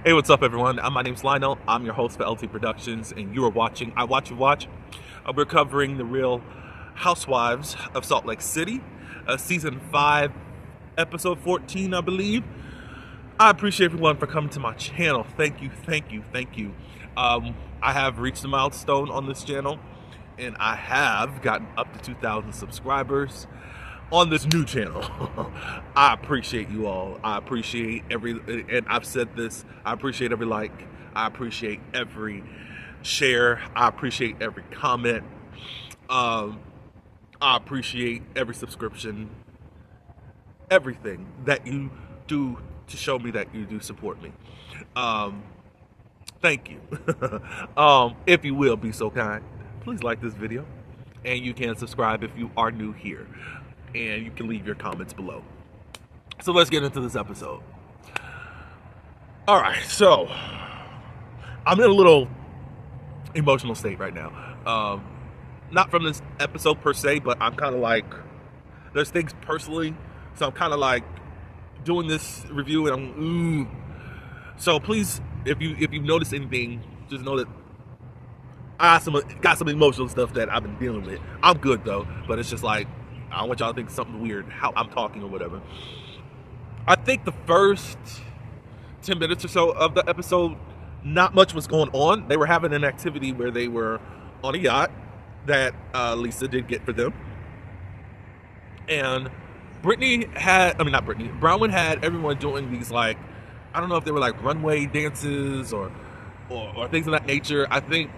Hey, what's up, everyone? My name's Lionel. I'm your host for LT Productions, and you are watching I Watch You Watch. We're covering the real Housewives of Salt Lake City, Season 5, Episode 14, I believe. I appreciate everyone for coming to my channel. Thank you, thank you, thank you. I have reached a milestone on this channel, and I have gotten up to 2,000 subscribers on this new channel. I appreciate you all. I appreciate and I've said this, I appreciate every like, I appreciate every share, I appreciate every comment, I appreciate every subscription, everything that you do to show me that you do support me. Thank you. If you will be so kind, please like this video, and you can subscribe if you are new here, and you can leave your comments below. So let's get into this episode. All right, so I'm in a little emotional state right now. Not from this episode per se, but I'm kind of like, there's things personally, so I'm kind of like doing this review, and I'm So please, if you notice anything, just know that I got some emotional stuff that I've been dealing with. I'm good though, but it's just like, I don't want y'all to think something weird how I'm talking or whatever. I think the first 10 minutes or so of the episode, not much was going on. They were having an activity where they were on a yacht that Lisa did get for them. And Brownwood had everyone doing these, like, I don't know if they were like runway dances or things of that nature, I think.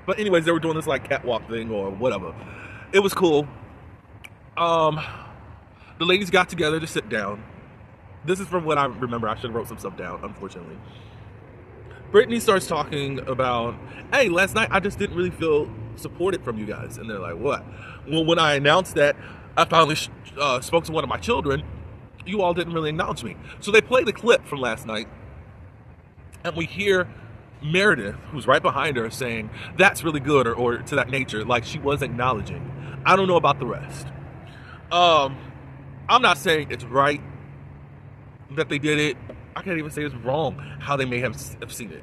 But anyways, they were doing this like catwalk thing or whatever. It was cool. The ladies got together to sit down. This is from what I remember. I should have wrote some stuff down, unfortunately. Brittany starts talking about, hey, last night I just didn't really feel supported from you guys. And they're like, what? Well, when I announced that I finally spoke to one of my children, you all didn't really acknowledge me. So they play the clip from last night, and we hear Meredith, who's right behind her, saying, that's really good, or to that nature, like she was acknowledging. I don't know about the rest. I'm not saying it's right that they did it. I can't even say it's wrong how they may have seen it.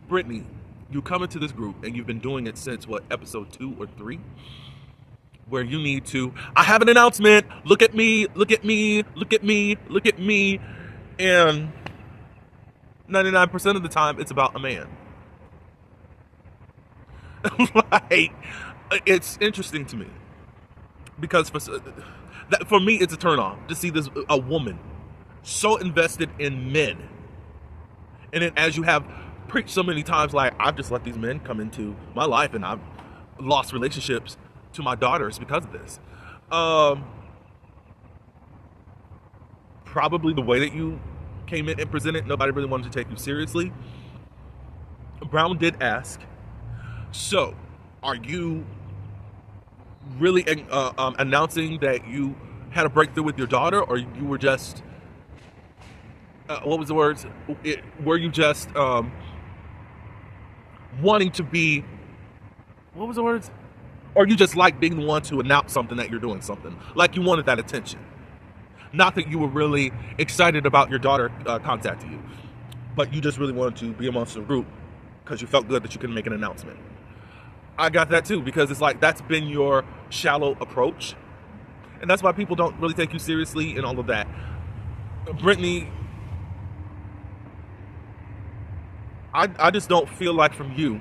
Brittany, you come into this group and you've been doing it since what, episode 2 or 3, where you need to, I have an announcement, look at me, look at me, look at me, look at me, and 99% of the time it's about a man. Like, it's interesting to me because for me it's a turn off to see a woman so invested in men, and then as you have preached so many times, like, I've just let these men come into my life and I've lost relationships to my daughters because of this. Probably the way that you came in and presented, nobody really wanted to take you seriously. Brown did ask, so are you really announcing that you had a breakthrough with your daughter, or you were just what was the words? Were you just wanting to be, what was the words? Or you just like being the one to announce something that you're doing something, like you wanted that attention? Not that you were really excited about your daughter contacting you, but you just really wanted to be amongst the group because you felt good that you could make an announcement. I got that too, because it's like that's been your shallow approach, and that's why people don't really take you seriously and all of that. Brittany, I just don't feel like from you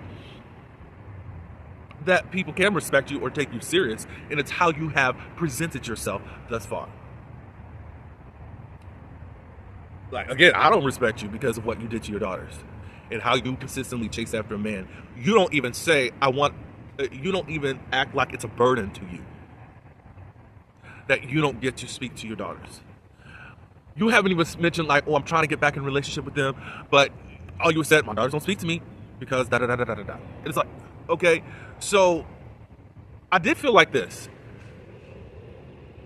that people can respect you or take you serious, and it's how you have presented yourself thus far. Like, again, I don't respect you because of what you did to your daughters and how you consistently chase after a man. You don't even say, you don't even act like it's a burden to you that you don't get to speak to your daughters. You haven't even mentioned, like, oh, I'm trying to get back in a relationship with them, but all you said, my daughters don't speak to me because da da da da da da. And it's like, okay, so I did feel like this.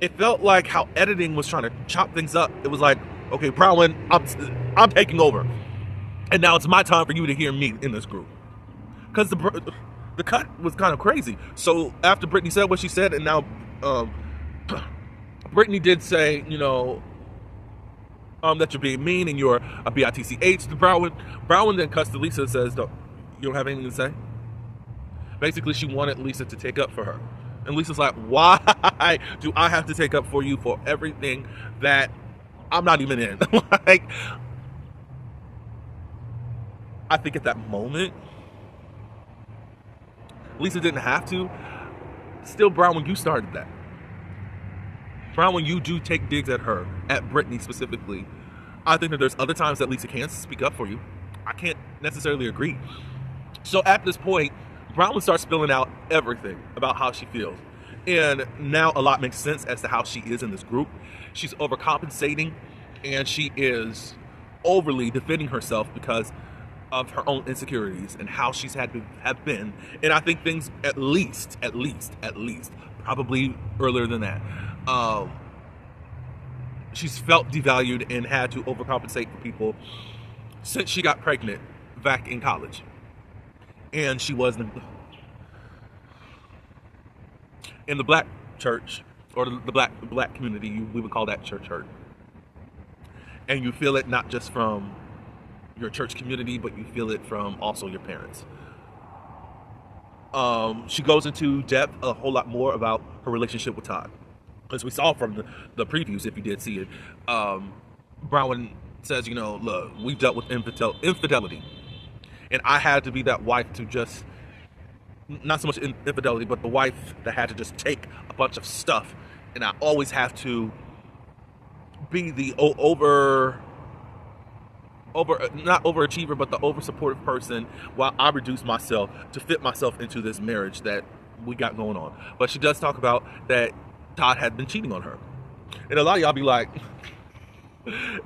It felt like how editing was trying to chop things up. It was like, okay, Brownwood, I'm taking over, and now it's my time for you to hear me in this group, because the cut was kind of crazy. So after Brittany said what she said, and now Brittany did say, that you're being mean and you're a bitch to Brown. Brown then cuts to Lisa and says, you don't have anything to say? Basically, she wanted Lisa to take up for her. And Lisa's like, why do I have to take up for you for everything that I'm not even in? Like, I think at that moment, Lisa didn't have to. Still, Brown, when you started that. Brown, when you do take digs at her, at Brittany specifically, I think that there's other times that Lisa can speak up for you. I can't necessarily agree. So at this point, Brown would start spilling out everything about how she feels. And now a lot makes sense as to how she is in this group. She's overcompensating, and she is overly defending herself because of her own insecurities and how she's have been. And I think things at least, probably earlier than that, she's felt devalued and had to overcompensate for people since she got pregnant back in college. And she was in the black church, or the black community, we would call that church hurt. And you feel it not just from your church community, but you feel it from also your parents. She goes into depth a whole lot more about her relationship with Todd. As we saw from the previews, if you did see it, Brown says, look, we've dealt with infidelity. And I had to be that wife to just, not so much infidelity, but the wife that had to just take a bunch of stuff. And I always have to be the not overachiever, but the over supportive person, while I reduce myself to fit myself into this marriage that we got going on. But she does talk about that Todd had been cheating on her. And a lot of y'all be like,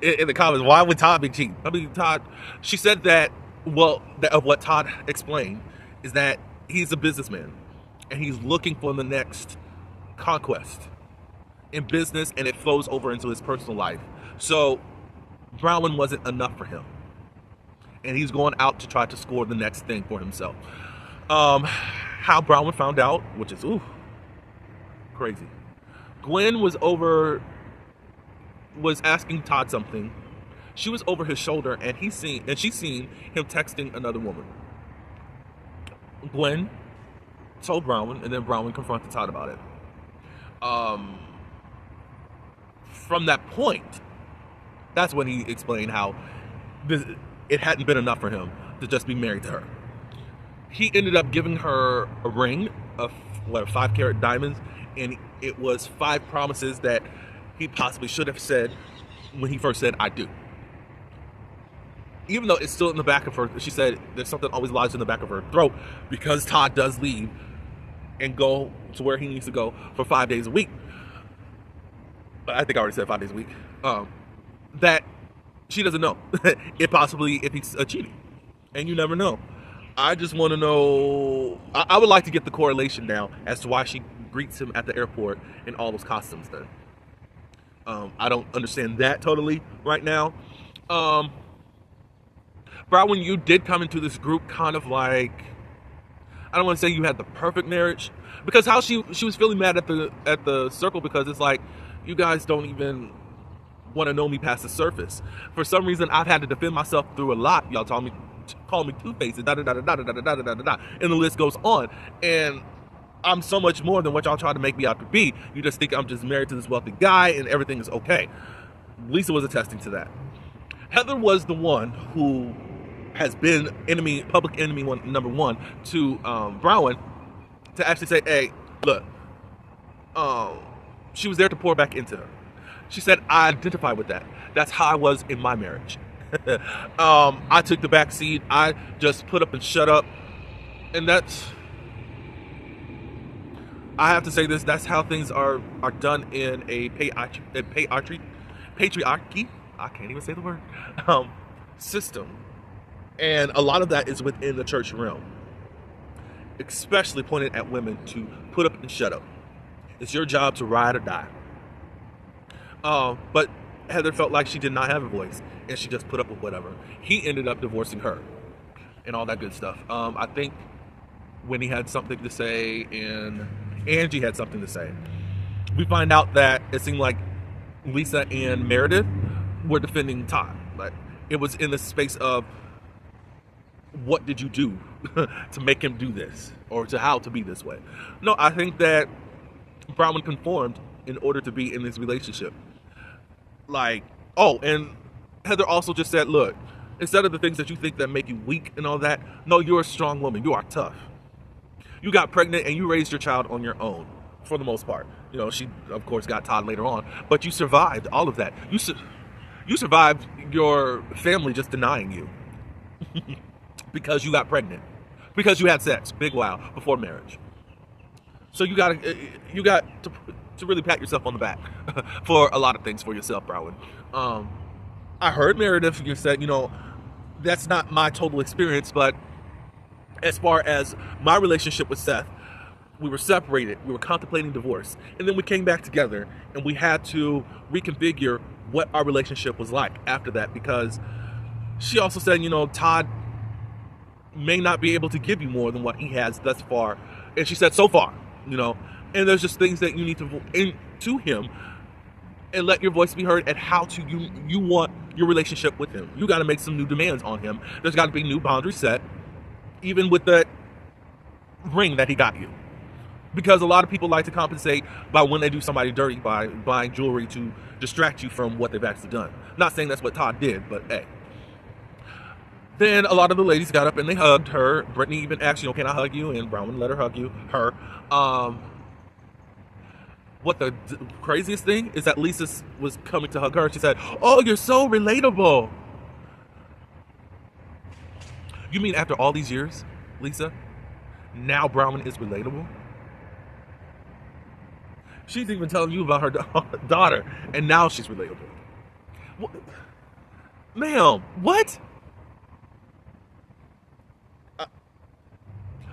in the comments, why would Todd be cheating? I mean, Todd, she said that, of what Todd explained is that he's a businessman and he's looking for the next conquest in business, and it flows over into his personal life. So Brown wasn't enough for him, and he's going out to try to score the next thing for himself. How Brown found out, which is crazy. Gwen was asking Todd something. She was over his shoulder, and she's seen him texting another woman. Gwen told Brown, and then Brown confronted Todd about it. From that point, that's when he explained how it hadn't been enough for him to just be married to her. He ended up giving her a ring of 5-carat diamonds, and it was 5 promises that he possibly should have said when he first said, I do. Even though it's still in the back of her, she said there's something always lies in the back of her throat, because Todd does leave and go to where he needs to go for 5 days a week. I think I already said 5 days a week. That she doesn't know if he's cheating, and you never know. I just want to know. I would like to get the correlation now as to why she greets him at the airport in all those costumes. Then I don't understand that totally right now. Brown, when you did come into this group, kind of like, I don't want to say you had the perfect marriage, because how she was feeling mad at the circle, because it's like, you guys don't even want to know me past the surface. For some reason, I've had to defend myself through a lot. Y'all call me Two-Faced, and the list goes on. And I'm so much more than what y'all try to make me out to be. You just think I'm just married to this wealthy guy and everything is okay. Lisa was attesting to that. Heather was the one who has been public enemy number one to Brown, to actually say, hey, look, she was there to pour back into her. She said, I identify with that. That's how I was in my marriage. I took the back seat. I just put up and shut up. And I have to say this, that's how things are done in a patriarchy. I can't even say the word. System. And a lot of that is within the church realm, especially pointed at women to put up and shut up. It's your job to ride or die. But Heather felt like she did not have a voice, and she just put up with whatever. He ended up divorcing her and all that good stuff. I think Winnie had something to say, and Angie had something to say. we find out that it seemed like Lisa and Meredith were defending Todd. Like, it was in the space of, what did you do to make him do this, or to how to be this way? No, I think that Brown conformed in order to be in this relationship. Like, oh, and Heather also just said, look, instead of the things that you think that make you weak and all that, no, you're a strong woman. You are tough. You got pregnant and you raised your child on your own, for the most part. You know, she, of course, got Todd later on, but you survived all of that. You survived your family just denying you because you got pregnant, because you had sex, big wow, before marriage. So you got to really pat yourself on the back for a lot of things for yourself, Brown. I heard Meredith, you said, you know, that's not my total experience, but as far as my relationship with Seth, we were separated, we were contemplating divorce, and then we came back together, and we had to reconfigure what our relationship was like after that, because she also said, you know, Todd may not be able to give you more than what he has thus far, and she said so far, you know, and there's just things that you need to into him and let your voice be heard at how to you want your relationship with him. You got to make some new demands on him. There's got to be new boundaries set, even with the ring that he got you. Because a lot of people like to compensate by when they do somebody dirty by buying jewelry to distract you from what they've actually done. Not saying that's what Todd did, but hey. Then a lot of the ladies got up and they hugged her. Brittany even asked, you know, can I hug you? And Brown let her hug you. What the craziest thing is that Lisa was coming to hug her. She said, oh, you're so relatable. You mean after all these years, Lisa, now Brown is relatable? She's even telling you about her daughter, and now she's relatable. What? Ma'am, what?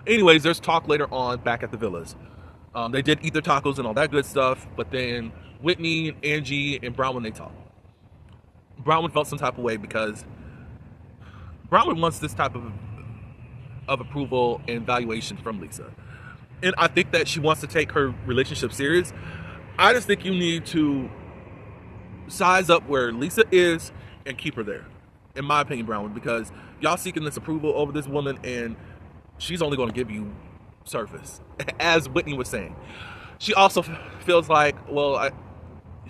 Anyways, there's talk later on back at the villas. They did eat their tacos and all that good stuff, but then Whitney, Angie, and Brown, they talked. Brown felt some type of way because Brown wants this type of approval and valuation from Lisa. And I think that she wants to take her relationship serious. I just think you need to size up where Lisa is and keep her there, in my opinion, Brown, because y'all seeking this approval over this woman, and she's only going to give you surface, as Whitney was saying. She also feels like, well,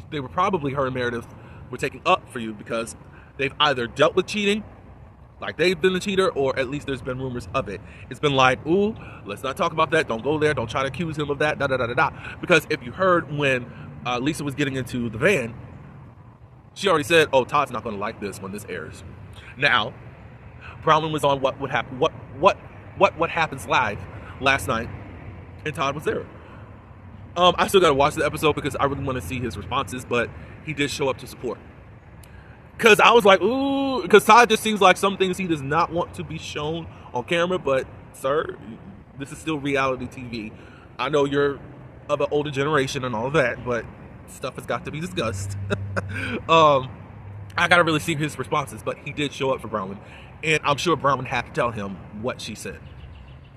they were probably, her and Meredith were taking up for you because they've either dealt with cheating, like they've been the cheater, or at least there's been rumors of it. It's been like, ooh, let's not talk about that. Don't go there. Don't try to accuse him of that. Da da da da da. Because if you heard when Lisa was getting into the van, she already said, oh, Todd's not going to like this when this airs. Now, Brown was on What Would Happen, what happens live last night, and Todd was there. I still got to watch the episode because I really want to see his responses, but he did show up to support. Because I was like, ooh, because Todd just seems like some things he does not want to be shown on camera, but sir, this is still reality TV. I know you're of an older generation and all of that, but stuff has got to be discussed. I gotta really see his responses, but he did show up for Brown, and I'm sure Brown had to tell him what she said.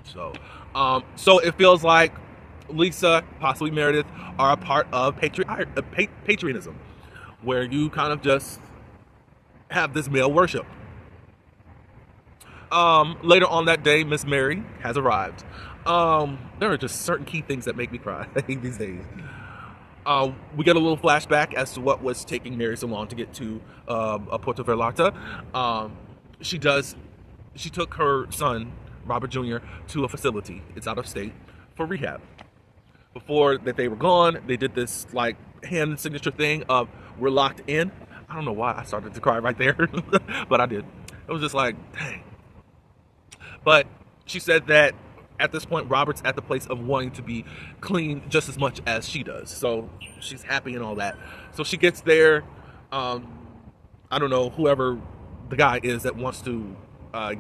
So it feels like Lisa, possibly Meredith, are a part of patriotism, where you kind of just have this male worship. Later on that day, Miss Mary has arrived. There are just certain key things that make me cry these days. We get a little flashback as to what was taking Mary so long to get to Puerto Vallarta. She took her son, Robert Jr., to a facility. It's out of state for rehab. Before that they were gone, they did this like hand signature thing of we're locked in. I don't know why I started to cry right there, but I did. It was just like, dang. But she said that at this point, Robert's at the place of wanting to be clean just as much as she does. So she's happy and all that. So she gets there. I don't know, whoever the guy is that wants to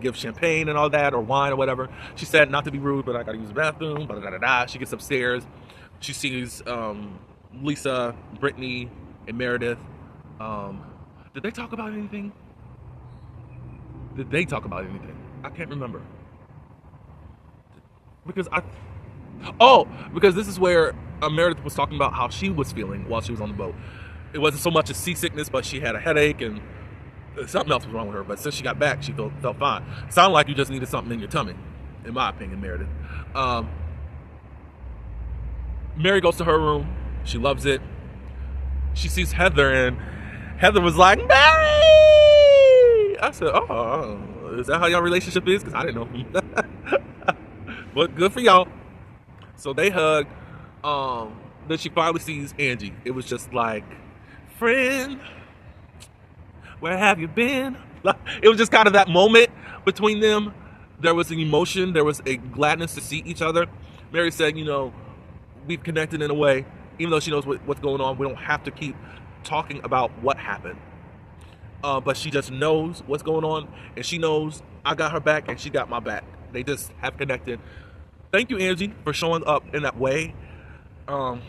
give champagne and all that, or wine or whatever. She said, not to be rude, but I gotta use the bathroom. Blah, blah, blah, blah. She gets upstairs. She sees Lisa, Brittany, and Meredith. Did they talk about anything? I can't remember. Because this is where Meredith was talking about how she was feeling while she was on the boat. It wasn't so much a seasickness, but she had a headache and something else was wrong with her. But since she got back, she felt fine. Sounded like you just needed something in your tummy, in my opinion, Meredith. Mary goes to her room. She loves it. She sees Heather, and Heather was like, Mary! I said, oh, is that how y'all relationship is? Because I didn't know. But good for y'all. So they hug. Then she finally sees Angie. It was just like, friend, where have you been? It was just kind of that moment between them. There was an emotion. There was a gladness to see each other. Mary said, we've connected in a way. Even though she knows what's going on, we don't have to keep talking about what happened. But she just knows what's going on. And she knows I got her back and she got my back. They just have connected. Thank you, Angie, for showing up in that way. And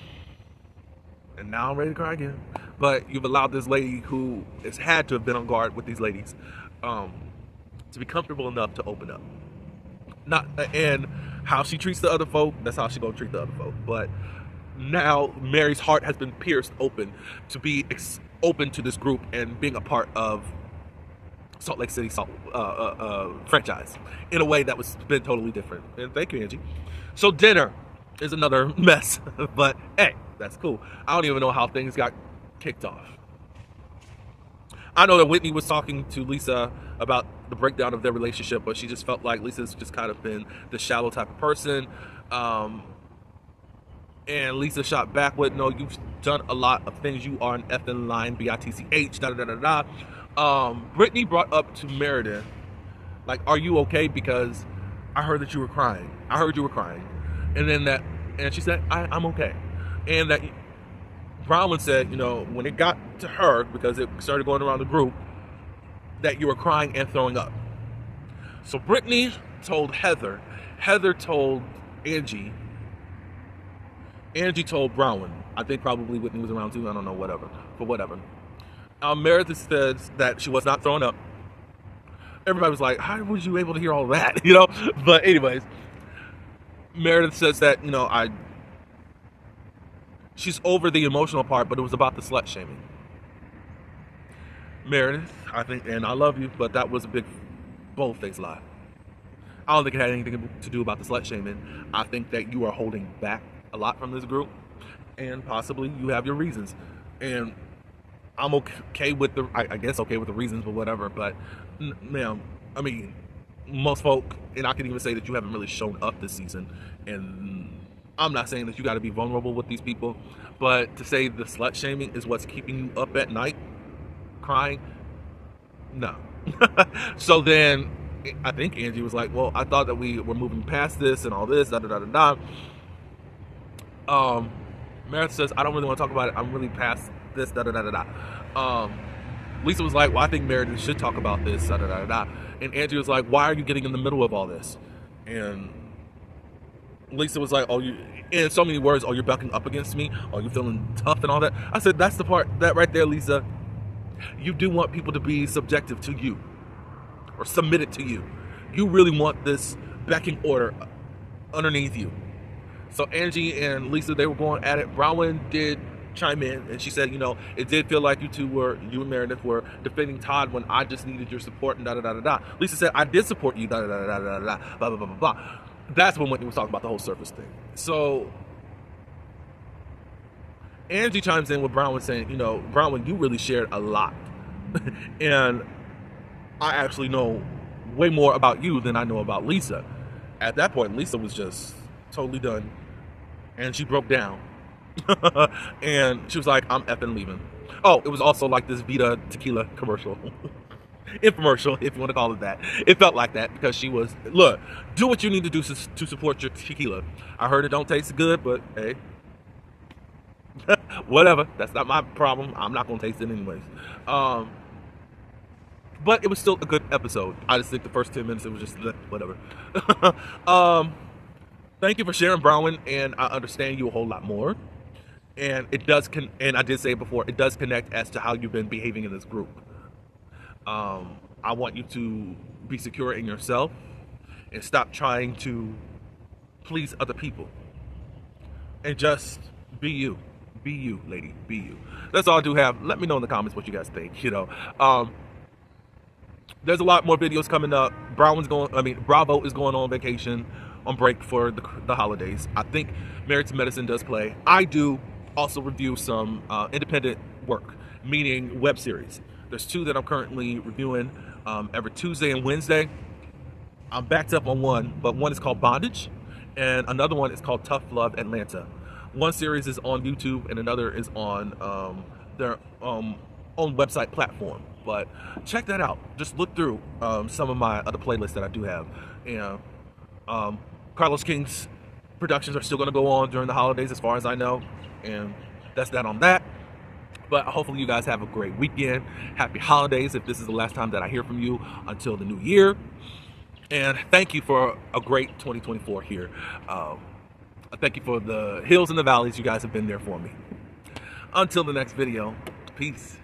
now I'm ready to cry again. But you've allowed this lady who has had to have been on guard with these ladies to be comfortable enough to open up. And how she treats the other folk, that's how she gonna treat the other folk. But now Mary's heart has been pierced open to be open to this group and being a part of Salt Lake City franchise in a way that was been totally different. And thank you, Angie. So dinner is another mess, but hey, that's cool. I don't even know how things got kicked off. I know that Whitney was talking to Lisa about the breakdown of their relationship, but she just felt like Lisa's just kind of been the shallow type of person. And Lisa shot back with, no, you've done a lot of things. You are an effing lying, bitch, Brittany brought up to Meredith, like, are you okay? Because I heard that you were crying. I heard you were crying. And she said, I'm okay. And that Bronwyn said, when it got to her, because it started going around the group, that you were crying and throwing up. So Brittany told Heather. Heather told Angie. Angie told Bronwyn. I think probably Whitney was around too. I don't know, whatever. Meredith says that she was not throwing up. Everybody was like, how was you able to hear all that? But anyways, Meredith says that, she's over the emotional part, but it was about the slut shaming. Meredith, I think, and I love you, but that was a big bold-faced lie. I don't think it had anything to do about the slut shaming. I think that you are holding back a lot from this group, and possibly you have your reasons. And I'm okay with I guess okay with the reasons, but whatever. But, ma'am, I mean, most folk, and I can even say that you haven't really shown up this season, and I'm not saying that you got to be vulnerable with these people, but to say the slut shaming is what's keeping you up at night crying, no. So then I think Angie was like, well, I thought that we were moving past this and all this, Meredith says, I don't really want to talk about it, I'm really past this, Lisa was like, well, I think Meredith should talk about this, and Angie was like, why are you getting in the middle of all this? And Lisa was like, in so many words, you're bucking up against me, you feeling tough and all that. I said, that's the part, that right there, Lisa, you do want people to be subjective to you, or submitted to you. You really want this backing order underneath you. So Angie and Lisa, they were going at it. Bronwyn did chime in, and she said, it did feel like you and Meredith were defending Todd when I just needed your support, and Lisa said, I did support you, blah, blah, blah, blah, blah. That's when Whitney was talking about the whole surface thing. So Angie chimes in with Bronwyn saying, Bronwyn, you really shared a lot. And I actually know way more about you than I know about Lisa. At that point, Lisa was just totally done. And she broke down. And she was like, I'm effing leaving. Oh, it was also like this Vita tequila commercial. Infomercial, if you want to call it that. It felt like that because she was, look, do what you need to do to support your tequila. I heard it don't taste good, but hey. Whatever. That's not my problem. I'm not going to taste it anyways. But it was still a good episode. I just think the first 10 minutes, it was just whatever. Thank you for sharing, Bronwyn, and I understand you a whole lot more. And it does, and I did say it before, it does connect as to how you've been behaving in this group. I want you to be secure in yourself and stop trying to please other people. And just Be you. Be you, lady. Be you. That's all I do have. Let me know in the comments what you guys think. There's a lot more videos coming up. Bravo is going on vacation, on break for the holidays. I think Married to Medicine does play. I do also review some independent work, meaning web series. There's 2 that I'm currently reviewing every Tuesday and Wednesday. I'm backed up on one, but one is called Bondage, and another one is called Tough Love Atlanta. One series is on YouTube, and another is on their own website platform. But check that out. Just look through some of my other playlists that I do have. And Carlos King's productions are still going to go on during the holidays, as far as I know. And that's that on that. But hopefully you guys have a great weekend. Happy holidays if this is the last time that I hear from you until the new year. And thank you for a great 2024 here. Thank you for the hills and the valleys. You guys have been there for me. Until the next video, peace.